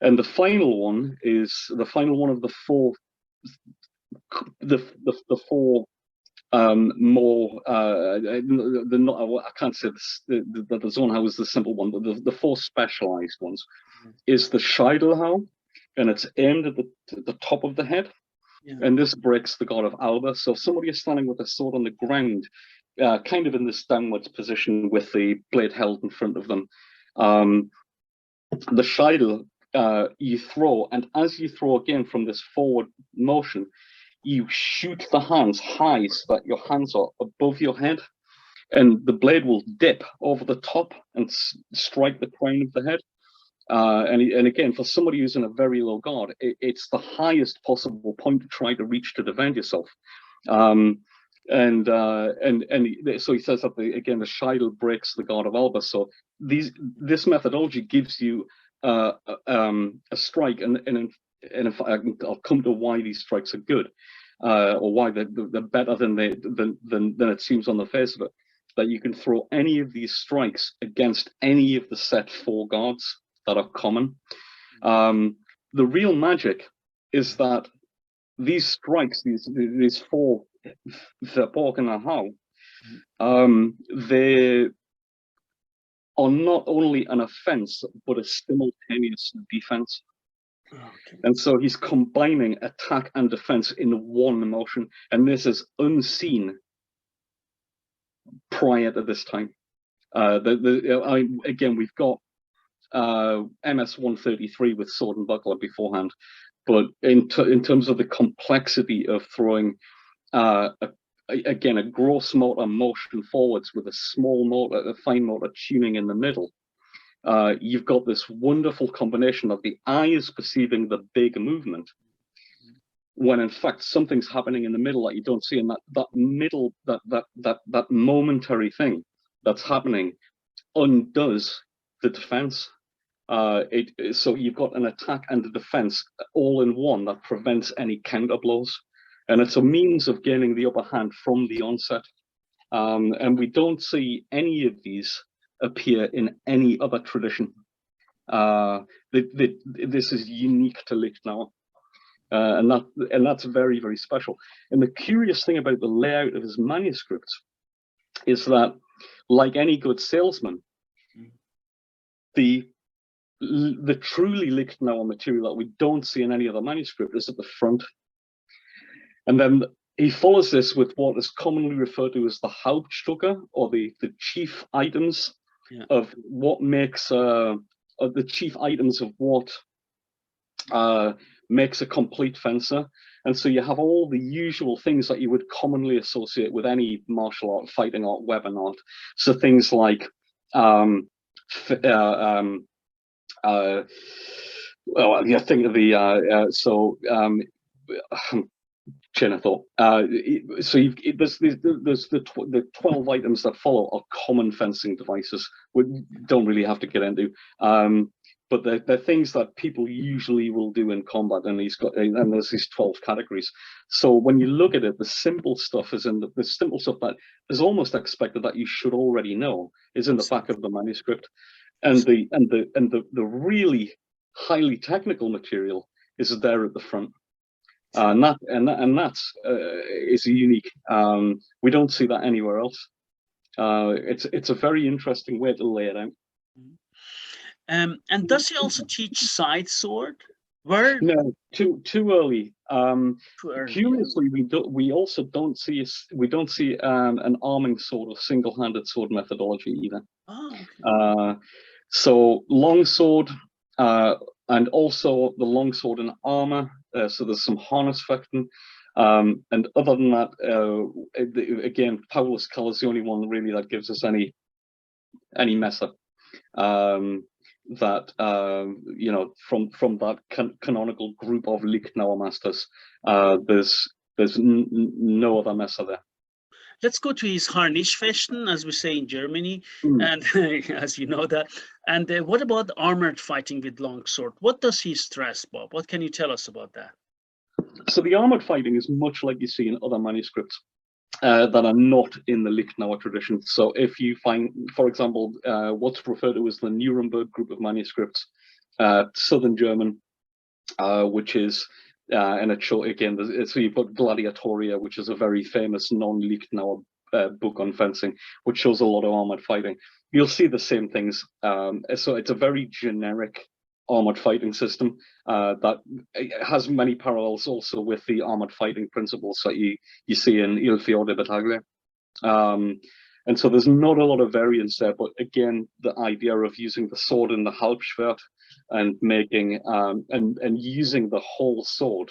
And the final one of the four, the four more I can't say this, the Zonhau is the simple one, but the four specialized ones is the Scheidelhau, and it's aimed at the top of the head. And this breaks the god of Alba. So if somebody is standing with a sword on the ground, kind of in this downwards position with the blade held in front of them, the Scheidel you throw, and as you throw again from this forward motion, you shoot the hands high so that your hands are above your head, and the blade will dip over the top and strike the crown of the head. And again, for somebody who's in a very low guard, it's the highest possible point to try to reach to defend yourself. So he says that the Scheidel breaks the guard of Alba. So this methodology gives you a strike, and I'll come to why these strikes are good, or why they're better than it seems on the face of it. That you can throw any of these strikes against any of the set four guards that are common. The real magic is that these strikes, these four Verborgen Hau, they are not only an offense but a simultaneous defense. Okay. And so he's combining attack and defense in one motion, and this is unseen prior to this time. Again, we've got MS 133 with sword and buckler beforehand, but in terms of the complexity of throwing again a gross motor motion forwards with a small motor, a fine motor tuning in the middle, you've got this wonderful combination of the eye is perceiving the big movement when in fact something's happening in the middle that you don't see, and that momentary thing that's happening undoes the defense. So you've got an attack and a defense all in one that prevents any counter blows, and it's a means of gaining the upper hand from the onset. And we don't see any of these appear in any other tradition. This is unique to Lichtenauer, and that's very, very special. And the curious thing about the layout of his manuscripts is that, like any good salesman, the truly Lichtenauer material that we don't see in any other manuscript is at the front. And then he follows this with what is commonly referred to as the Hauptstücke, or the chief items of what makes the chief items of what makes a complete fencer. And so you have all the usual things that you would commonly associate with any martial art, fighting art, weapon art. So things like well, you think of the chain of thought. So there's the 12 items that follow are common fencing devices. We don't really have to get into, but they're things that people usually will do in combat, and there's these 12 categories. So when you look at it, the simple stuff is in the simple stuff that is almost expected that you should already know is in the back of the manuscript, and the really highly technical material is there at the front. And that is unique. We don't see that anywhere else. It's a very interesting way to lay it out. And does he also teach side sword? Where? No, too early. Curiously, we also don't see an arming sword or single-handed sword methodology either. Oh, okay. So longsword, and also the longsword in armor. So there's some harness fechten, and other than that, again, Paulus Kell is the only one really that gives us any mess-up. That you know, from that canonical group of Lichtenauer masters, there's no other messer there. Let's go to his Harnischfechten, as we say in Germany, and as you know that. And what about armored fighting with longsword? What does he stress, Bob? What can you tell us about that? So the armored fighting is much like you see in other manuscripts that are not in the Lichtenauer tradition. So if you find, for example, what's referred to as the Nuremberg group of manuscripts, Southern German, which is, and it shows again, so you've got Gladiatoria, which is a very famous non-Lichtenauer book on fencing, which shows a lot of armored fighting. You'll see the same things. So it's a very generic armored fighting system that has many parallels also with the armored fighting principles that you see in Il Fior di Battaglia. And so there's not a lot of variance there, but again, the idea of using the sword and the Halbschwert and making and using the whole sword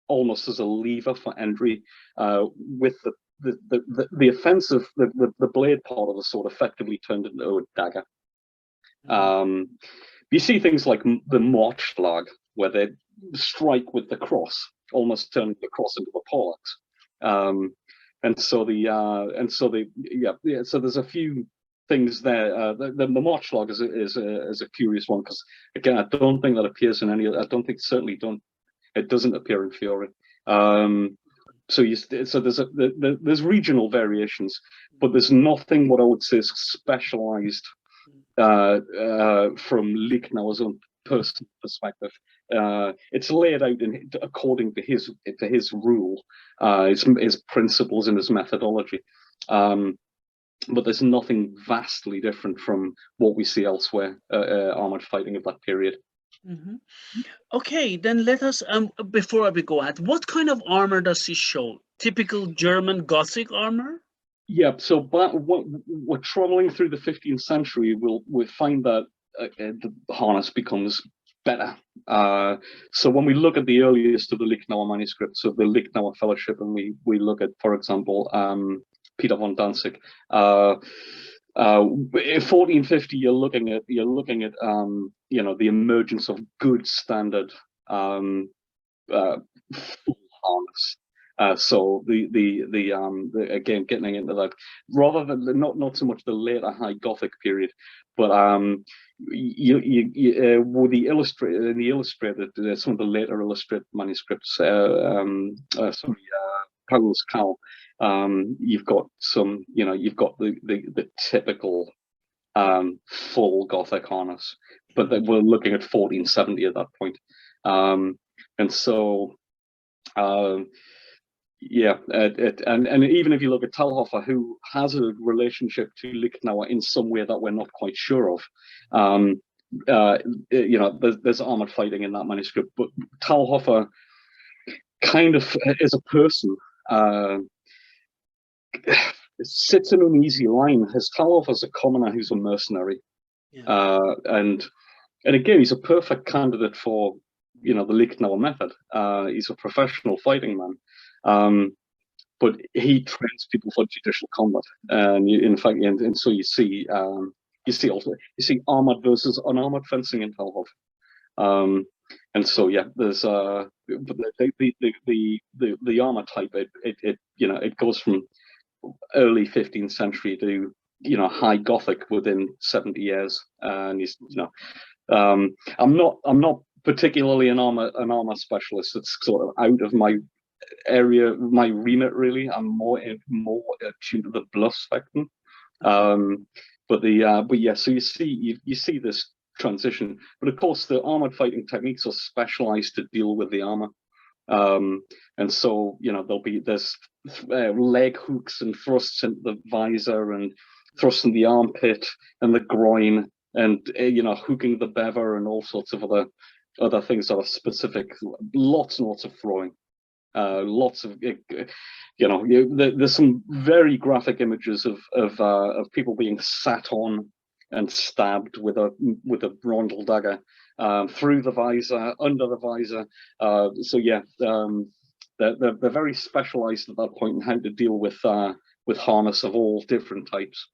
almost as a lever for entry, with the offensive, the blade part of the sword effectively turned into a dagger. You see things like the Mordschlag, where they strike with the cross, almost turning the cross into a poleaxe. So there's a few things there. The Mordschlag is a curious one, because again, I don't think that appears in any. I don't think it doesn't appear in Fiore. So there's regional variations, but there's nothing what I would say is specialized from Lichtenauer's own personal perspective. It's laid out according to his rule, his principles and his methodology. But there's nothing vastly different from what we see elsewhere, armored fighting of that period. Mm-hmm. Okay, then let us, before we go ahead, what kind of armor does he show? Typical German Gothic armor? Yeah, so we're traveling through the 15th century, we'll find that the harness becomes better. So when we look at the earliest of the Lichtenauer manuscripts of the Lichtenauer Fellowship, and we look at, for example, Peter von Danzig, 1450, you're looking at the emergence of good standard full harness. So again, getting into that, rather than not so much the later High Gothic period, but with the illustrated, some of the later illustrated manuscripts, Paul's Cal, you've got the typical full Gothic harness, but we're looking at 1470 at that point, and so. Yeah, and even if you look at Talhofer, who has a relationship to Lichtenauer in some way that we're not quite sure of, there's armored fighting in that manuscript, but Talhofer kind of, as a person, sits in an easy line. His Talhofer's a commoner who's a mercenary, and again, he's a perfect candidate for the Lichtenauer method. He's a professional fighting man. But he trains people for judicial combat, and so you see armored versus unarmored fencing in Talhofer, and so there's but the armor type, it goes from early 15th century to High Gothic within 70 years, and I'm not particularly an armor specialist. It's sort of out of my area, my remit really. I'm more attuned to the bluff spectrum, but so you see this transition, but of course the armored fighting techniques are specialized to deal with the armor, and so there's leg hooks and thrusts into the visor and thrusts in the armpit and the groin, and hooking the bever and all sorts of other things that are specific. Lots and lots of throwing. Lots of there's some very graphic images of people being sat on and stabbed with a rondel dagger through the visor, under the visor. They're very specialized at that point in how to deal with harness of all different types.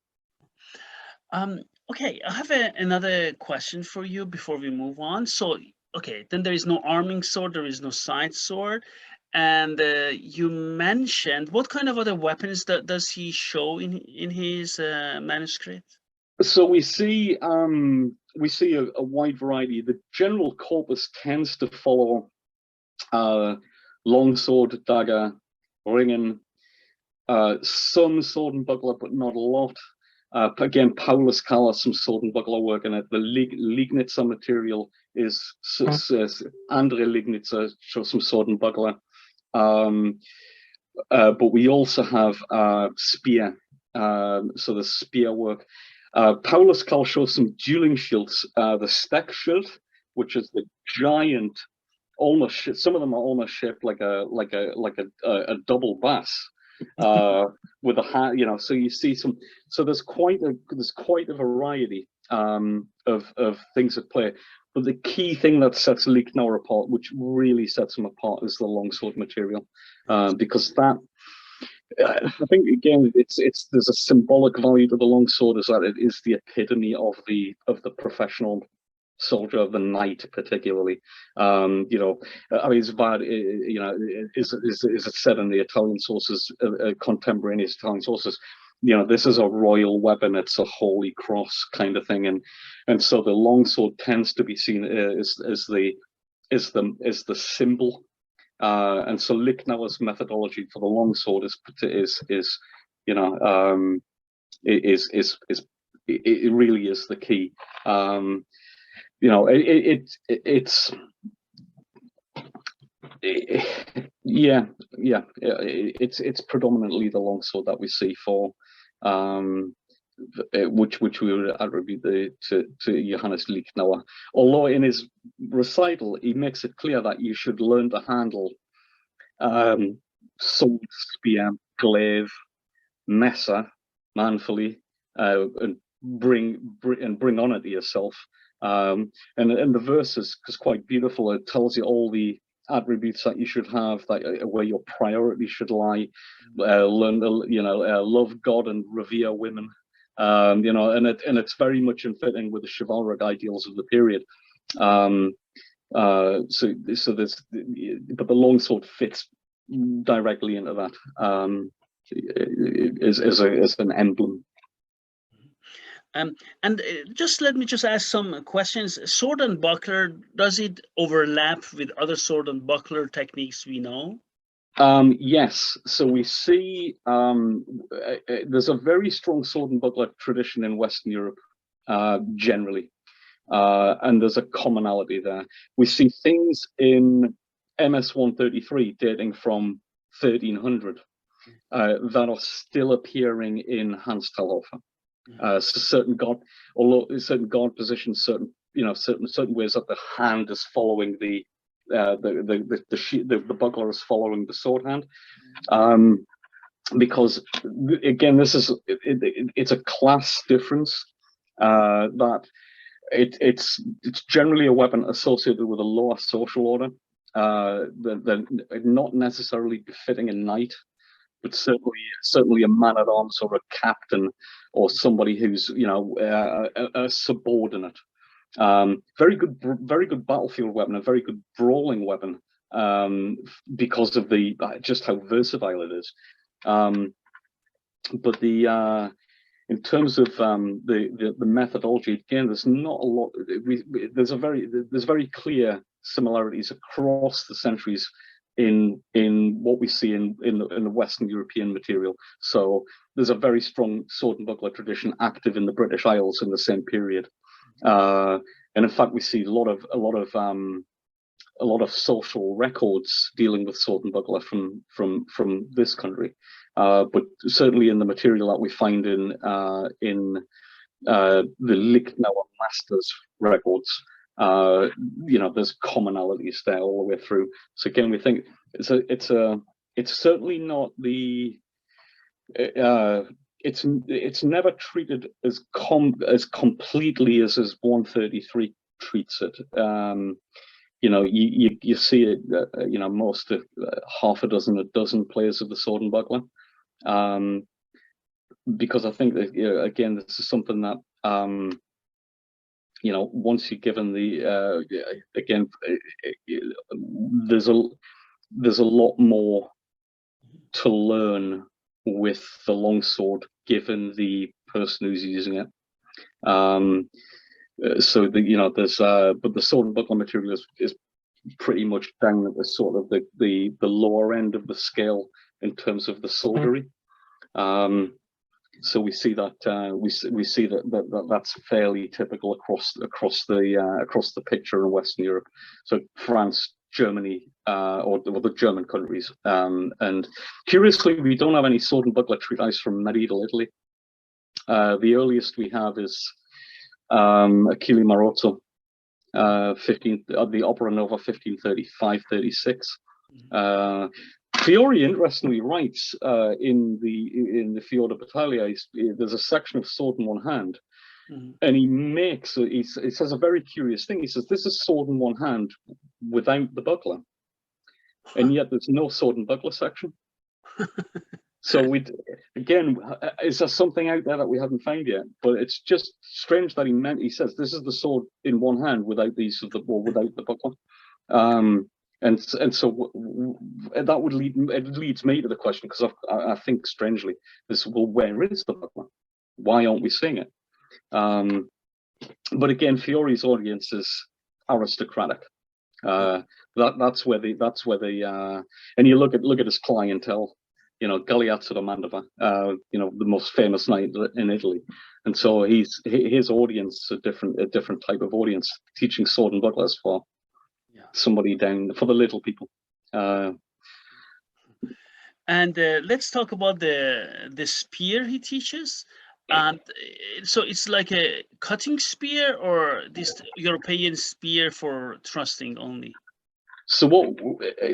Okay, I have another question for you before we move on. So, okay, then there is no arming sword, there is no side sword. And you mentioned, what kind of other weapons does he show in his manuscript? So we see a wide variety. The general corpus tends to follow longsword, dagger, ringen, some sword and buckler, but not a lot. Again, Paulus Callas, some sword and buckler work in it. The Lignitzer material is Andre Lignitzer, shows some sword and buckler. But we also have spear, so the spear work. Paulus Cal shows some dueling shields. The Steck shield, which is the giant, almost some of them are almost shaped like a double bass. With a hand, so you see some. So there's quite a variety of things at play. But the key thing that sets Lichtenauer apart, which really sets him apart, is the longsword material, because that. I think again, there's a symbolic value to the longsword, is that it is the epitome of the professional soldier, of the knight, particularly. I mean, it's bad. Is it said in the Italian sources, contemporaneous Italian sources? This is a royal weapon. It's a holy cross kind of thing, and so the longsword tends to be seen as the symbol. And so Lichtenauer's methodology for the longsword it really is the key. It's predominantly the longsword that we see for, which we would attribute to Johannes Liechtenauer. Although in his recital he makes it clear that you should learn to handle sword, spear, glaive, messer manfully, and bring honor to yourself. And the verses is quite beautiful. It tells you all the attributes that you should have, where your priority should lie. Learn, love God and revere women. And it's very much in fitting with the chivalric ideals of the period. So there's, but the longsword fits directly into that as an emblem. And just let me just ask some questions. Sword and buckler, does it overlap with other sword and buckler techniques we know? Yes. So we see there's a very strong sword and buckler tradition in Western Europe, generally, and there's a commonality there. We see things in MS 133 dating from 1300 that are still appearing in Hans Talhofer. So certain guard positions, certain ways that the hand is following the buckler is following the sword hand, because again, this is it's a class difference, that it's generally a weapon associated with a lower social order, not necessarily befitting a knight, but certainly a man-at-arms or a captain or somebody who's a subordinate. Very good battlefield weapon, a very good brawling weapon, because of just how versatile it is. But in terms of the methodology, again, there's not a lot. There's very clear similarities across the centuries in what we see in the Western European material. So there's a very strong sword and buckler tradition active in the British Isles in the same period, and in fact we see a lot of social records dealing with sword and buckler from this country, but certainly in the material that we find in the Lichtenauer masters records, there's commonalities there all the way through. So again, we think it's certainly not the it's never treated as completely as 133 treats it. You see it, most of half a dozen players of the sword and buckler, because I think that again, this is something that once you're given again, there's a lot more to learn with the longsword given the person who's using it. So there's but the sword and buckler material is pretty much down at the sort of the lower end of the scale in terms of the soldiery. So we see that we see that's fairly typical across the picture in Western Europe. So France, Germany, or the German countries, and curiously, we don't have any sword and buckler treatise from medieval Italy. The earliest we have is Achille Marozzo, the Opera Nova 1535-36. Fiore interestingly writes in the Fiore Battaglia, there's a section of sword in one hand, and he says a very curious thing. He says this is sword in one hand without the buckler, and yet there's no sword and buckler section. So is there something out there that we haven't found yet? But it's just strange that he says this is the sword in one hand without without the buckler. And so that leads me to the question, because I think strangely where is the buckler? Why aren't we seeing it? But again, Fiore's audience is aristocratic. That's where the and you look at his clientele, Galeazzo da Mandova, the most famous knight in Italy, and so his audience is a different type of audience, teaching sword and bucklers for somebody down for the little people. And let's talk about the spear he teaches. And so it's like a cutting spear, or this European spear for thrusting only? So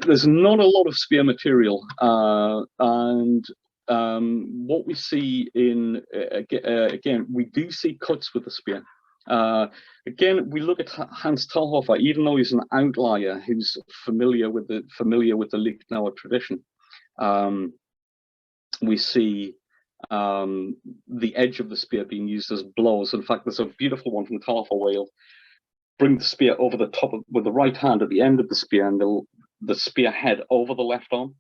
there's not a lot of spear material, and what we see again, we do see cuts with the spear. Again, we look at Hans Talhofer, even though he's an outlier who's familiar with the Lichtenauer tradition. We see the edge of the spear being used as blows. In fact, there's a beautiful one from Talhofer whale. Bring the spear over the top with the right hand at the end of the spear, and the spear head over the left arm,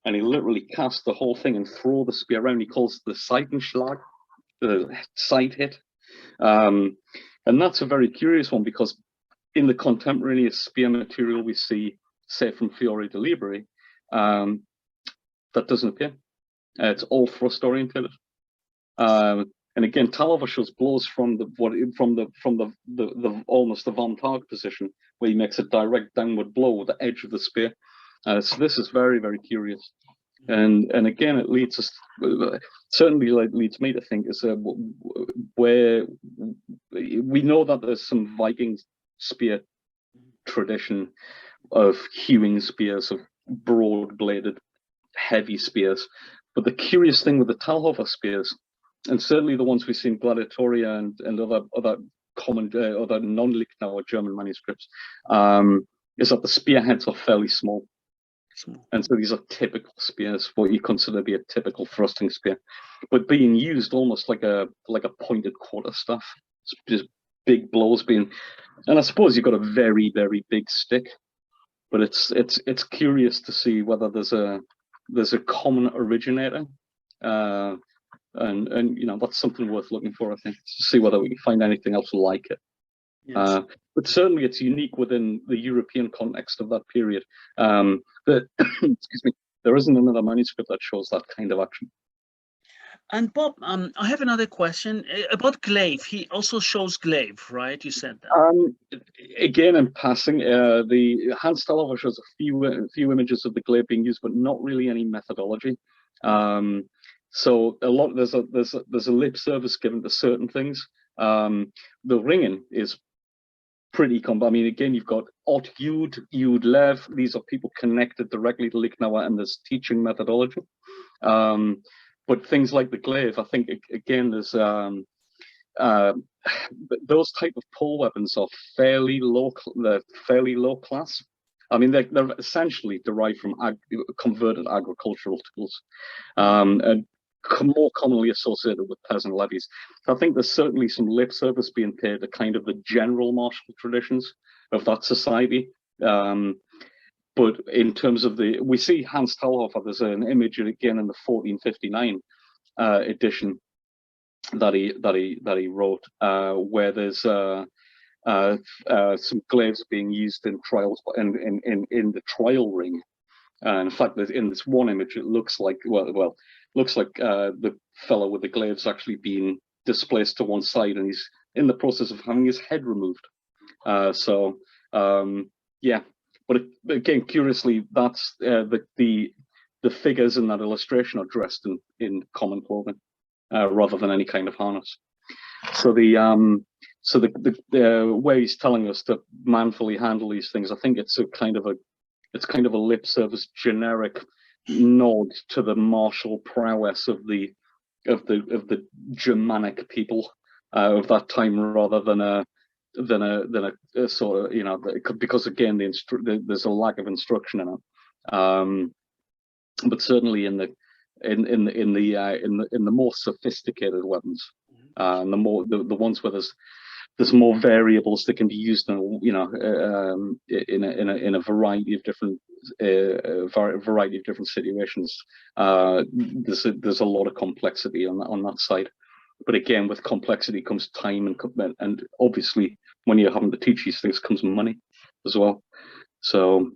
and he literally casts the whole thing and throw the spear around. He calls it the Seitenschlag, the side hit. And that's a very curious one, because in the contemporaneous spear material we see, say from Fiore de Liberi, that doesn't appear. It's all thrust oriented. And again, Talhofer shows blows from the almost the Von Targ position, where he makes a direct downward blow with the edge of the spear. So this is very, very curious. And again, it leads us, certainly leads me to think, is where we know that there's some Viking spear tradition of hewing spears, of broad-bladed, heavy spears. But the curious thing with the Talhofer spears, and certainly the ones we see in Gladiatoria and other common, other non-Lichtenauer German manuscripts, is that the spearheads are fairly small. And so these are typical spears, what you consider to be a typical thrusting spear, but being used almost like a pointed quarterstaff. It's just big blows being, and I suppose you've got a very, very big stick, but it's curious to see whether there's a common originator, and that's something worth looking for, I think, to see whether we can find anything else like it. Yes. But certainly it's unique within the European context of that period. Excuse me, there isn't another manuscript that shows that kind of action. And Bob, I have another question about Glaive. He also shows Glaive, right? You said that. Again, in passing, the Hans Talhofer shows a few images of the Glaive being used, but not really any methodology. So there's a lip service given to certain things. The ringing is pretty I mean, again, you've got Ot Yud, Yud Lev. These are people connected directly to Lichtenauer and this teaching methodology. But things like the Glaive, I think, again, there's those type of pole weapons are fairly low class. I mean, they're essentially derived from converted agricultural tools, and more commonly associated with peasant levies. So I think there's certainly some lip service being paid to kind of the general martial traditions of that society. But in terms of we see Hans Talhofer, there's an image again in the 1459 edition that he wrote, where there's some glaives being used in trials in the trial ring. In fact, in this one image, it looks like looks like the fellow with the glaive's actually been displaced to one side, and he's in the process of having his head removed. Yeah, but again, curiously, that's the figures in that illustration are dressed in common clothing rather than any kind of harness. So the way he's telling us to manfully handle these things, I think it's kind of a lip service generic nod to the martial prowess of the Germanic people of that time, rather than a sort of, because again there's a lack of instruction in it. But certainly in the more sophisticated weapons, and the ones where there's more variables that can be used in in a variety of different situations. There's a lot of complexity on that side. But again, with complexity comes time and obviously when you're having to teach these things comes money as well. So